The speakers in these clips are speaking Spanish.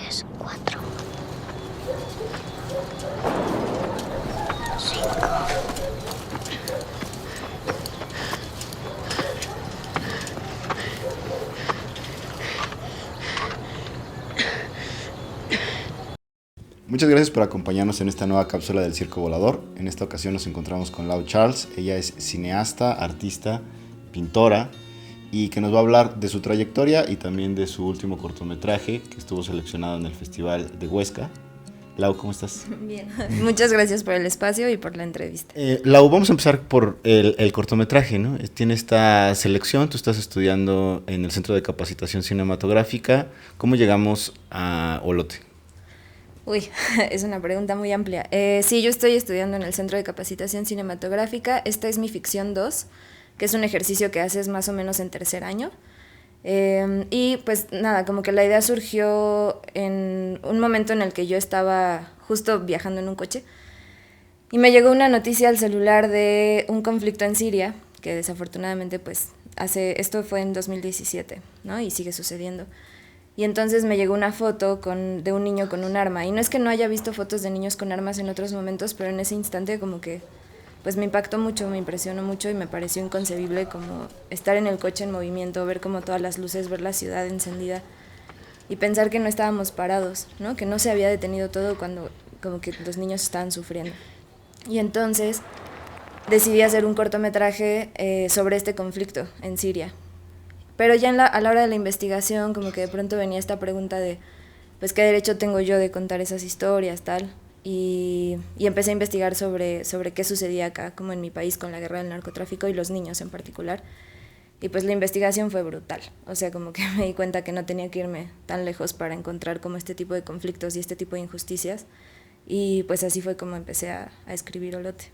3, 4, 5. Muchas gracias por acompañarnos en esta nueva cápsula del Circo Volador. En esta ocasión nos encontramos con Lau Charles. Ella es cineasta, artista, pintora y que nos va a hablar de su trayectoria y también de su último cortometraje que estuvo seleccionado en el Festival de Huesca. Lau, ¿cómo estás? Bien, muchas gracias por el espacio y por la entrevista. Lau, vamos a empezar por el cortometraje, ¿no? Tiene esta selección, tú estás estudiando en el Centro de Capacitación Cinematográfica. ¿Cómo llegamos a Olote? Uy, es una pregunta muy amplia. Sí, yo estoy estudiando en el Centro de Capacitación Cinematográfica. Esta es mi ficción 2, que es un ejercicio que haces más o menos en tercer año. Y pues nada, como que la idea surgió en un momento en el que yo estaba justo viajando en un coche y me llegó una noticia al celular de un conflicto en Siria, que desafortunadamente pues esto fue en 2017, ¿no? Y sigue sucediendo. Y entonces me llegó una foto de un niño con un arma. Y no es que no haya visto fotos de niños con armas en otros momentos, pero en ese instante como que pues me impactó mucho, me impresionó mucho y me pareció inconcebible como estar en el coche en movimiento, ver como todas las luces, ver la ciudad encendida y pensar que no estábamos parados, ¿no? Que no se había detenido todo cuando como que los niños estaban sufriendo. Y entonces decidí hacer un cortometraje sobre este conflicto en Siria. Pero ya a la hora de la investigación, como que de pronto venía esta pregunta de, pues, ¿qué derecho tengo yo de contar esas historias, tal? Y empecé a investigar sobre qué sucedía acá, como en mi país, con la guerra del narcotráfico y los niños en particular. Y pues la investigación fue brutal. O sea, como que me di cuenta que no tenía que irme tan lejos para encontrar como este tipo de conflictos y este tipo de injusticias. Y pues así fue como empecé a escribir Olote.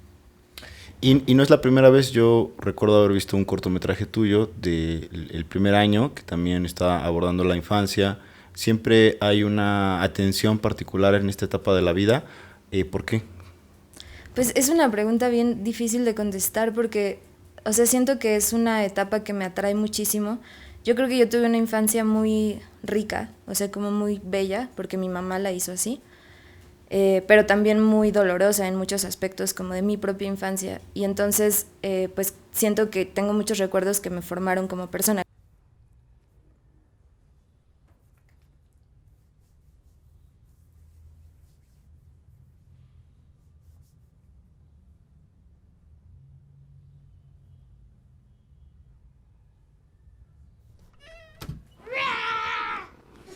Y no es la primera vez, yo recuerdo haber visto un cortometraje tuyo del primer año que también está abordando la infancia. Siempre hay una atención particular en esta etapa de la vida. ¿Por qué? Pues es una pregunta bien difícil de contestar porque, o sea, siento que es una etapa que me atrae muchísimo. Yo creo que yo tuve una infancia muy rica, o sea, como muy bella, porque mi mamá la hizo así. Pero también muy dolorosa en muchos aspectos como de mi propia infancia y entonces pues siento que tengo muchos recuerdos que me formaron como persona.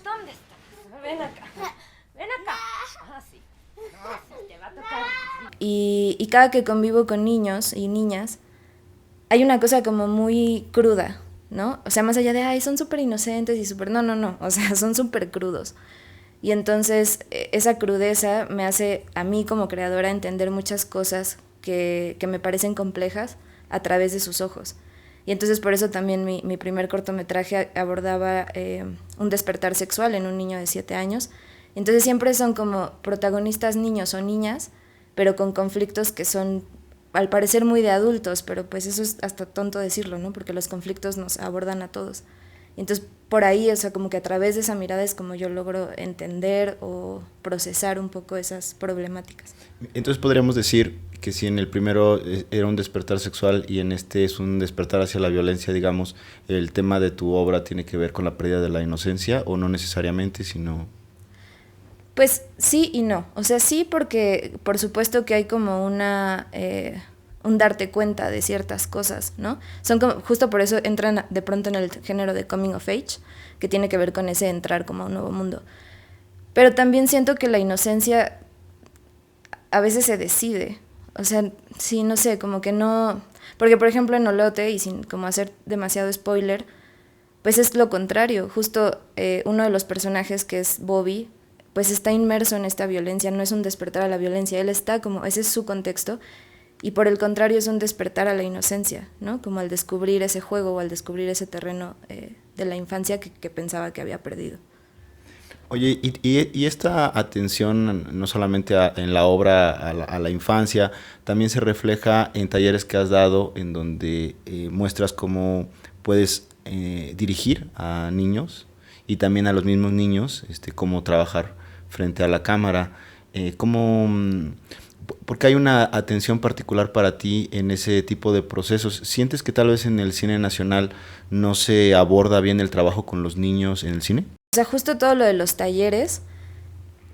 ¿Dónde estás? Ven acá. Ven acá. Ah, sí. No, sí, te va a tocar. Y cada que convivo con niños y niñas hay una cosa como muy cruda, ¿no? O sea, más allá de, ay, son súper inocentes y súper... No, no, no, o sea, son súper crudos. Y entonces esa crudeza me hace a mí como creadora entender muchas cosas que me parecen complejas a través de sus ojos. Y entonces por eso también mi primer cortometraje abordaba un despertar sexual en un niño de 7 años. Entonces siempre son como protagonistas niños o niñas, pero con conflictos que son al parecer muy de adultos, pero pues eso es hasta tonto decirlo, ¿no? Porque los conflictos nos abordan a todos. Entonces, por ahí, o sea, como que a través de esa mirada es como yo logro entender o procesar un poco esas problemáticas. Entonces podríamos decir que si en el primero era un despertar sexual y en este es un despertar hacia la violencia, digamos, el tema de tu obra tiene que ver con la pérdida de la inocencia o no necesariamente, sino... Pues sí y no. O sea, sí porque por supuesto que hay como un darte cuenta de ciertas cosas, ¿no? Son como, justo por eso entran de pronto en el género de coming of age, que tiene que ver con ese entrar como a un nuevo mundo. Pero también siento que la inocencia a veces se decide. O sea, sí, no sé, como que no... Porque, por ejemplo, en Olote, y sin como hacer demasiado spoiler, pues es lo contrario. Justo uno de los personajes, que es Bobby, pues está inmerso en esta violencia, no es un despertar a la violencia, él está como, ese es su contexto, y por el contrario es un despertar a la inocencia, ¿no? Como al descubrir ese juego o al descubrir ese terreno de la infancia que pensaba que había perdido. Oye, y esta atención no solamente en la obra a la infancia, también se refleja en talleres que has dado en donde muestras cómo puedes dirigir a niños y también a los mismos niños, cómo trabajar frente a la cámara, porque hay una atención particular para ti en ese tipo de procesos. ¿Sientes que tal vez en el cine nacional no se aborda bien el trabajo con los niños en el cine? O sea, justo todo lo de los talleres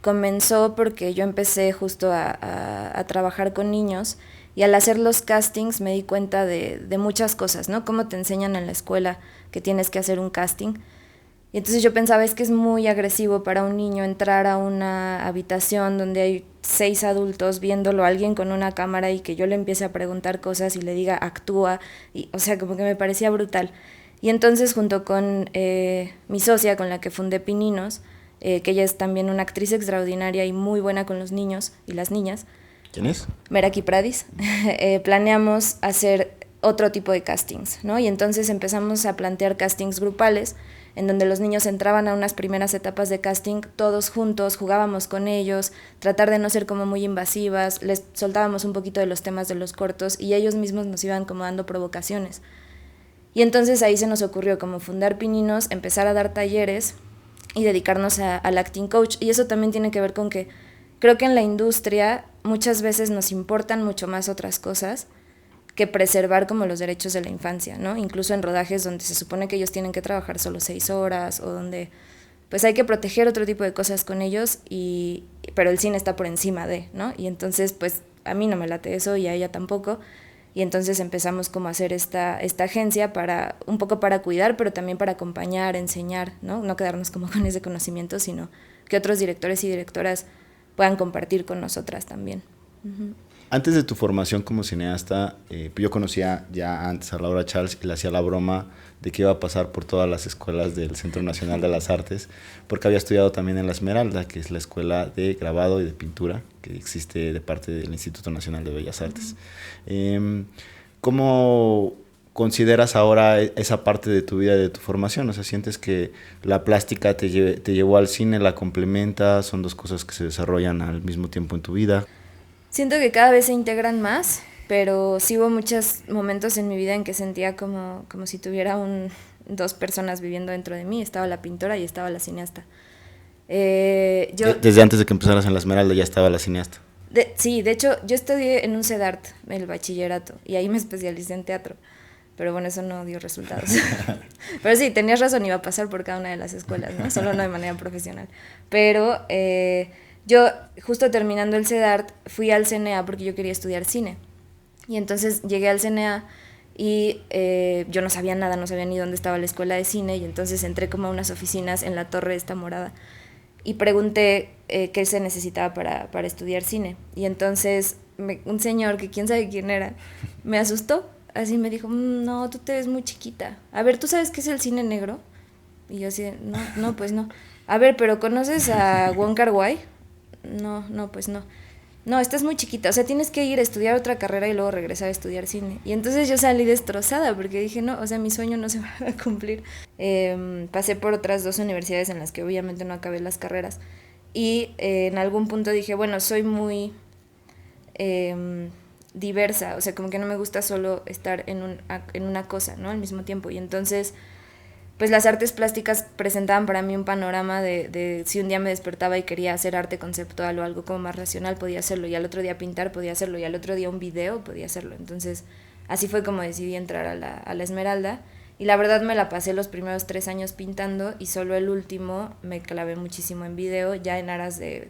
comenzó porque yo empecé justo a trabajar con niños, y al hacer los castings me di cuenta de muchas cosas, ¿no? Cómo te enseñan en la escuela que tienes que hacer un casting. Y entonces yo pensaba, es que es muy agresivo para un niño entrar a una habitación donde hay 6 adultos viéndolo a alguien con una cámara y que yo le empiece a preguntar cosas y le diga actúa, y, o sea, como que me parecía brutal. Y entonces junto con mi socia con la que fundé Pininos, que ella es también una actriz extraordinaria y muy buena con los niños y las niñas. ¿Quién es? Meraki Pradis. Planeamos hacer otro tipo de castings, ¿no? Y entonces empezamos a plantear castings grupales, en donde los niños entraban a unas primeras etapas de casting todos juntos, jugábamos con ellos, tratar de no ser como muy invasivas, les soltábamos un poquito de los temas de los cortos y ellos mismos nos iban como dando provocaciones. Y entonces ahí se nos ocurrió como fundar Pininos, empezar a dar talleres y dedicarnos al acting coach. Y eso también tiene que ver con que creo que en la industria muchas veces nos importan mucho más otras cosas que preservar como los derechos de la infancia, ¿no? Incluso en rodajes donde se supone que ellos tienen que trabajar solo 6 horas o donde pues hay que proteger otro tipo de cosas con ellos, pero el cine está por encima de, ¿no? Y entonces pues a mí no me late eso y a ella tampoco, y entonces empezamos como a hacer esta agencia para un poco para cuidar, pero también para acompañar, enseñar, ¿no? No quedarnos como con ese conocimiento, sino que otros directores y directoras puedan compartir con nosotras también. Uh-huh. Antes de tu formación como cineasta, yo conocía ya antes a Laura Charles y le hacía la broma de que iba a pasar por todas las escuelas del Centro Nacional de las Artes, porque había estudiado también en La Esmeralda, que es la escuela de grabado y de pintura que existe de parte del Instituto Nacional de Bellas Artes. ¿Cómo consideras ahora esa parte de tu vida, de tu formación? O sea, ¿sientes que la plástica te llevó al cine, la complementa, son dos cosas que se desarrollan al mismo tiempo en tu vida? Siento que cada vez se integran más, pero sí hubo muchos momentos en mi vida en que sentía como si tuviera dos personas viviendo dentro de mí. Estaba la pintora y estaba la cineasta. Desde antes de que empezaras en La Esmeralda ya estaba la cineasta. Sí, de hecho yo estudié en un CEDART, el bachillerato, y ahí me especialicé en teatro. Pero bueno, eso no dio resultados. Pero sí, tenías razón, iba a pasar por cada una de las escuelas, ¿no? Solo no de manera profesional. Pero yo, justo terminando el CEDART, fui al CNA porque yo quería estudiar cine. Y entonces llegué al CNA y yo no sabía nada, no sabía ni dónde estaba la escuela de cine, y entonces entré como a unas oficinas en la torre esta morada y pregunté qué se necesitaba para estudiar cine. Y entonces un señor, que quién sabe quién era, me asustó. Así me dijo, no, tú te ves muy chiquita. A ver, ¿tú sabes qué es el cine negro? Y yo así, no, pues no. A ver, ¿pero conoces a Wong Kar-wai? No, pues no. No, estás muy chiquita, o sea, tienes que ir a estudiar otra carrera y luego regresar a estudiar cine. Y entonces yo salí destrozada porque dije, no, o sea, mi sueño no se va a cumplir. Pasé por otras 2 universidades en las que obviamente no acabé las carreras. Y en algún punto dije, bueno, soy muy diversa, o sea, como que no me gusta solo estar en una cosa, ¿no? Al mismo tiempo. Y entonces pues las artes plásticas presentaban para mí un panorama de si un día me despertaba y quería hacer arte conceptual o algo como más racional, podía hacerlo, y al otro día pintar, podía hacerlo, y al otro día un video, podía hacerlo. Entonces así fue como decidí entrar a la Esmeralda, y la verdad me la pasé los primeros 3 años pintando, y solo el último me clavé muchísimo en video, ya en aras de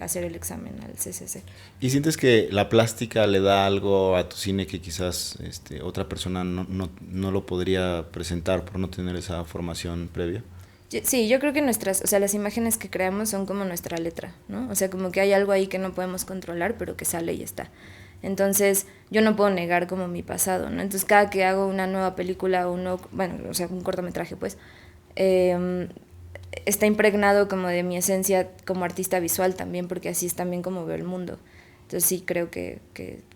hacer el examen al CCC. ¿Y sientes que la plástica le da algo a tu cine que quizás otra persona no lo podría presentar por no tener esa formación previa? Sí, yo creo que las imágenes que creamos son como nuestra letra, ¿no? O sea, como que hay algo ahí que no podemos controlar, pero que sale y está. Entonces, yo no puedo negar como mi pasado, ¿no? Entonces, cada que hago una nueva película o un cortometraje, pues, está impregnado como de mi esencia como artista visual también, porque así es también como veo el mundo. Entonces sí creo que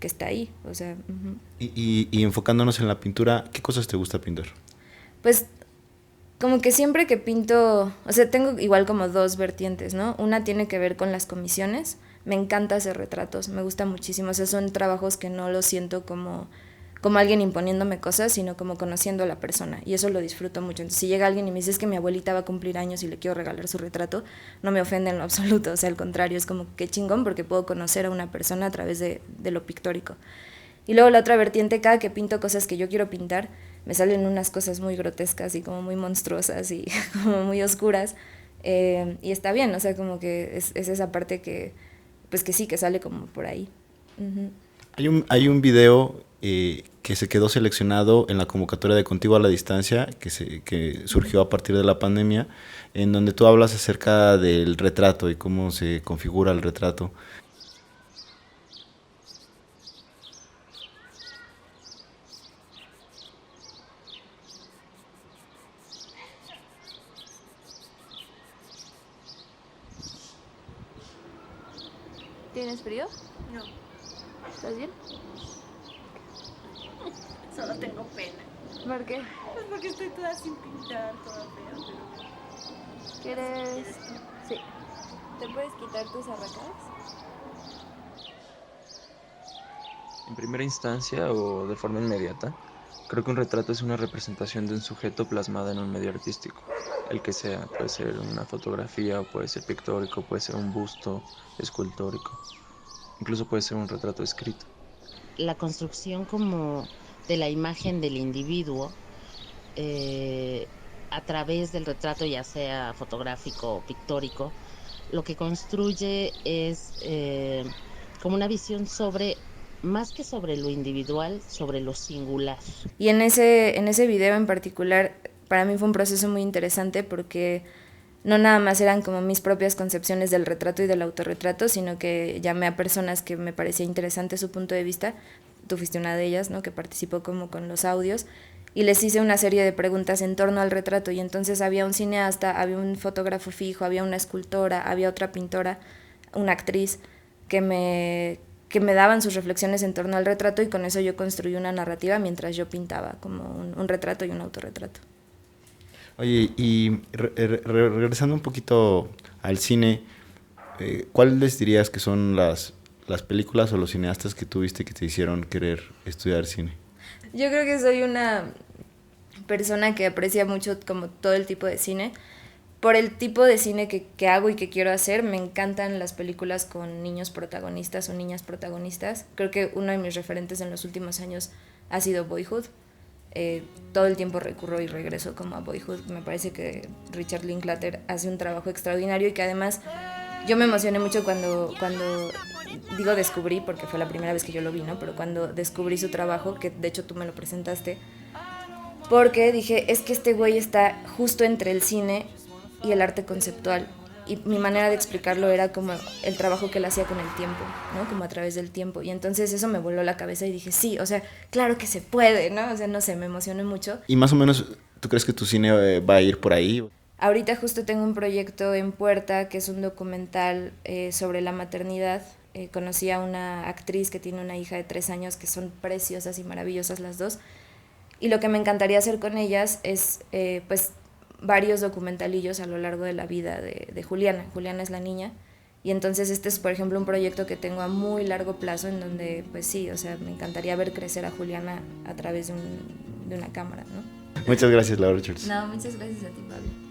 está ahí, o sea. Uh-huh. Y enfocándonos en la pintura, ¿qué cosas te gusta pintar? Pues como que siempre que pinto, o sea, tengo igual como 2 vertientes, ¿no? Una tiene que ver con las comisiones. Me encanta hacer retratos, me gusta muchísimo, o sea, son trabajos que no los siento como como alguien imponiéndome cosas, sino como conociendo a la persona, y eso lo disfruto mucho. Entonces, si llega alguien y me dice es que mi abuelita va a cumplir años y le quiero regalar su retrato, no me ofende en lo absoluto, o sea, al contrario, es como que chingón porque puedo conocer a una persona a través de lo pictórico. Y luego la otra vertiente, cada que pinto cosas que yo quiero pintar, me salen unas cosas muy grotescas y como muy monstruosas y como muy oscuras, y está bien, o sea, como que es esa parte que, pues que sí, que sale como por ahí. Uh-huh. Hay un video que se quedó seleccionado en la convocatoria de Contigo a la Distancia, que surgió a partir de la pandemia, en donde tú hablas acerca del retrato y cómo se configura el retrato. ¿Tienes frío? No, ¿Estás bien? solo tengo pena. ¿Por qué? Pues porque estoy toda sin pintar, toda fea, pero... ¿Quieres? Sí. ¿Te puedes quitar tus arracadas? En primera instancia o de forma inmediata, creo que un retrato es una representación de un sujeto plasmada en un medio artístico. El que sea, puede ser una fotografía, o puede ser pictórico, puede ser un busto escultórico, incluso puede ser un retrato escrito. La construcción como de la imagen del individuo a través del retrato, ya sea fotográfico o pictórico, lo que construye es como una visión sobre, más que sobre lo individual, sobre lo singular. Y en ese video en particular, para mí fue un proceso muy interesante porque no nada más eran como mis propias concepciones del retrato y del autorretrato, sino que llamé a personas que me parecía interesante su punto de vista. Tú fuiste una de ellas, ¿no? Que participó como con los audios, y les hice una serie de preguntas en torno al retrato, y entonces había un cineasta, había un fotógrafo fijo, había una escultora, había otra pintora, una actriz, que me daban sus reflexiones en torno al retrato, y con eso yo construí una narrativa mientras yo pintaba como un retrato y un autorretrato. Oye, y regresando un poquito al cine, ¿cuáles dirías que son las películas o los cineastas que tuviste que te hicieron querer estudiar cine? Yo creo que soy una persona que aprecia mucho como todo el tipo de cine. Por el tipo de cine que hago y que quiero hacer, me encantan las películas con niños protagonistas o niñas protagonistas. Creo que uno de mis referentes en los últimos años ha sido Boyhood. Todo el tiempo recurro y regreso como a Boyhood. Me parece que Richard Linklater hace un trabajo extraordinario y que además yo me emocioné mucho cuando digo descubrí, porque fue la primera vez que yo lo vi, ¿no? Pero cuando descubrí su trabajo, que de hecho tú me lo presentaste, porque dije, es que este güey está justo entre el cine y el arte conceptual, y mi manera de explicarlo era como el trabajo que él hacía con el tiempo, ¿no? Como a través del tiempo, y entonces eso me voló la cabeza y dije, sí, o sea, claro que se puede, ¿no? O sea, no sé, me emocioné mucho. Y más o menos, ¿tú crees que tu cine va a ir por ahí? Ahorita justo tengo un proyecto en puerta que es un documental sobre la maternidad. Conocí a una actriz que tiene una hija de 3 años que son preciosas y maravillosas las dos, y lo que me encantaría hacer con ellas es pues varios documentalillos a lo largo de la vida de Juliana. Juliana es la niña, y entonces este es, por ejemplo, un proyecto que tengo a muy largo plazo en donde, pues sí, o sea, me encantaría ver crecer a Juliana a través de una cámara, ¿no? Muchas gracias, Laura Charles. No, muchas gracias a ti, Pablo.